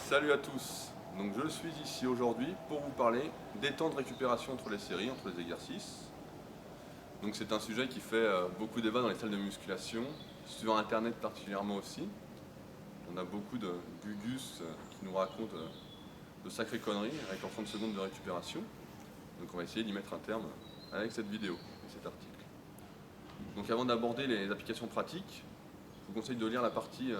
Salut à tous, donc je suis ici aujourd'hui pour vous parler des temps de récupération entre les séries, entre les exercices. Donc c'est un sujet qui fait beaucoup débat dans les salles de musculation, sur internet particulièrement aussi. On a beaucoup de gugus qui nous racontent de sacrées conneries avec leurs 30 secondes de récupération. Donc on va essayer d'y mettre un terme avec cette vidéo et cet article. Donc avant d'aborder les applications pratiques, je vous conseille de lire la partie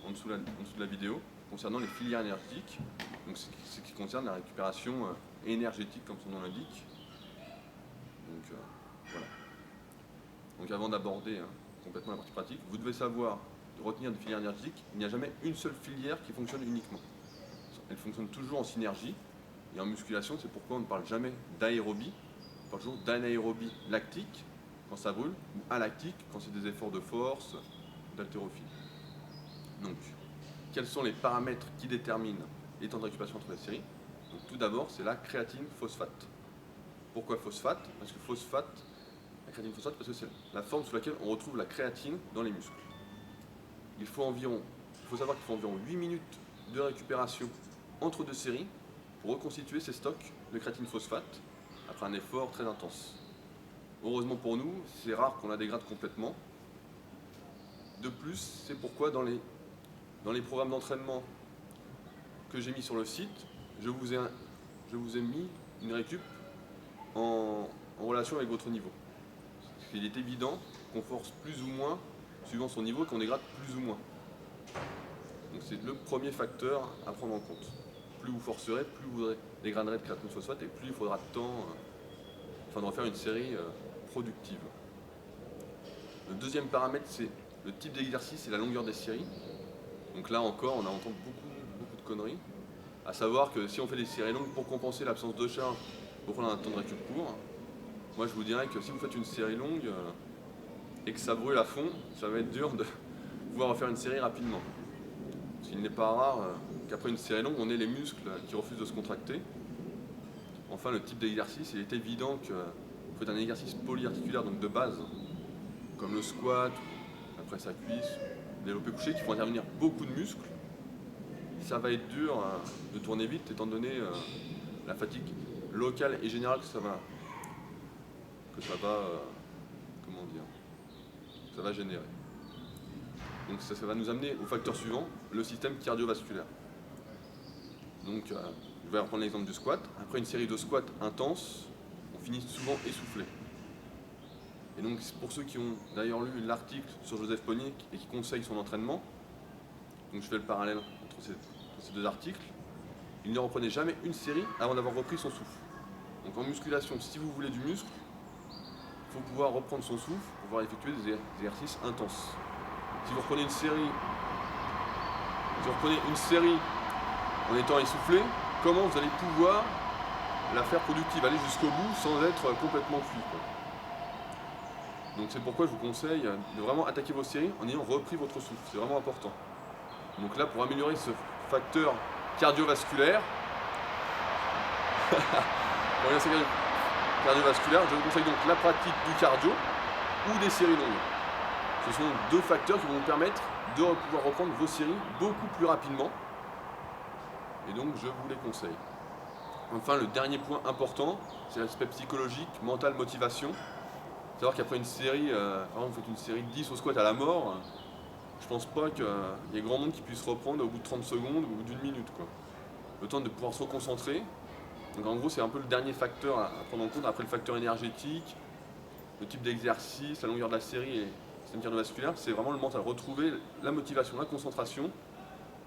en dessous de la vidéo concernant les filières énergétiques, donc ce qui concerne la récupération énergétique comme son nom l'indique. Donc voilà. Donc avant d'aborder complètement la partie pratique, vous devez savoir, de retenir des filières énergétiques, il n'y a jamais une seule filière qui fonctionne uniquement. Elle fonctionne toujours en synergie, et en musculation, c'est pourquoi on ne parle jamais d'aérobie, on parle toujours d'anaérobie lactique, quand ça brûle, ou alactique, quand c'est des efforts de force, d'haltérophilie. Donc, quels sont les paramètres qui déterminent les temps de récupération entre les séries? Donc, tout d'abord, c'est la créatine phosphate. Pourquoi phosphate? Parce que la créatine phosphate, parce que c'est la forme sous laquelle on retrouve la créatine dans les muscles. Il faut savoir qu'il faut environ 8 minutes de récupération entre deux séries pour reconstituer ces stocks de créatine phosphate après un effort très intense. Heureusement pour nous, c'est rare qu'on la dégrade complètement. De plus, c'est pourquoi dans les programmes d'entraînement que j'ai mis sur le site, je vous ai mis une récup en relation avec votre niveau. Parce qu'il est évident qu'on force plus ou moins suivant son niveau et qu'on dégrade plus ou moins. Donc c'est le premier facteur à prendre en compte. Plus vous forcerez, plus vous dégraderez de créatine phosphate et plus il faudra de temps afin de refaire une série productive. Le deuxième paramètre, c'est le type d'exercice et la longueur des séries. Donc là encore, on entend beaucoup de conneries. À savoir que si on fait des séries longues pour compenser l'absence de charge, pour prendre un temps de récup court, moi je vous dirais que si vous faites une série longue et que ça brûle à fond, ça va être dur de pouvoir refaire une série rapidement. Parce qu'il n'est pas rare qu'après une série longue, on ait les muscles qui refusent de se contracter. Enfin, le type d'exercice, il est évident que vous faites un exercice polyarticulaire, donc de base, comme le squat, la presse à cuisse, le développé couché, qui font intervenir beaucoup de muscles. Ça va être dur de tourner vite étant donné la fatigue locale et générale que ça va générer. Donc ça va nous amener au facteur suivant, le système cardiovasculaire. Donc je vais reprendre l'exemple du squat. Après une série de squats intenses, on finit souvent essoufflé. Et donc pour ceux qui ont d'ailleurs lu l'article sur Joseph Pognier et qui conseillent son entraînement, donc je fais le parallèle entre ces deux articles, il ne reprenait jamais une série avant d'avoir repris son souffle. Donc en musculation, si vous voulez du muscle, il faut pouvoir reprendre son souffle pour pouvoir effectuer des exercices intenses. Si vous reprenez une série en étant essoufflé, comment vous allez pouvoir la faire productive, aller jusqu'au bout sans être complètement cuit, quoi. Donc c'est pourquoi je vous conseille de vraiment attaquer vos séries en ayant repris votre souffle, c'est vraiment important. Donc là, pour améliorer ce facteur cardiovasculaire, je vous conseille donc la pratique du cardio ou des séries longues. Ce sont deux facteurs qui vont vous permettre de pouvoir reprendre vos séries beaucoup plus rapidement. Et donc je vous les conseille. Enfin, le dernier point important, c'est l'aspect psychologique, mental, motivation. Savoir qu'après une série, par exemple vous faites une série de 10 au squat à la mort, je pense pas qu'il y ait grand monde qui puisse reprendre au bout de 30 secondes ou au bout d'une minute, quoi. Le temps de pouvoir se reconcentrer. Donc en gros c'est un peu le dernier facteur à prendre en compte après le facteur énergétique, le type d'exercice, la longueur de la série et le système cardiovasculaire, c'est vraiment le mental, retrouver la motivation, la concentration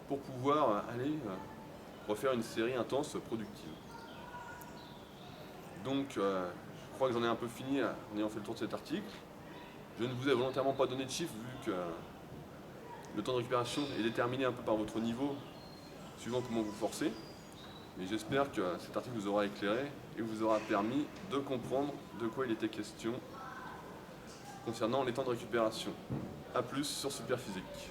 pour pouvoir aller refaire une série intense productive. Donc je crois que j'en ai un peu fini en ayant fait le tour de cet article. Je ne vous ai volontairement pas donné de chiffres vu que le temps de récupération est déterminé un peu par votre niveau suivant comment vous forcez. Mais j'espère que cet article vous aura éclairé et vous aura permis de comprendre de quoi il était question concernant les temps de récupération. A plus sur Superphysique.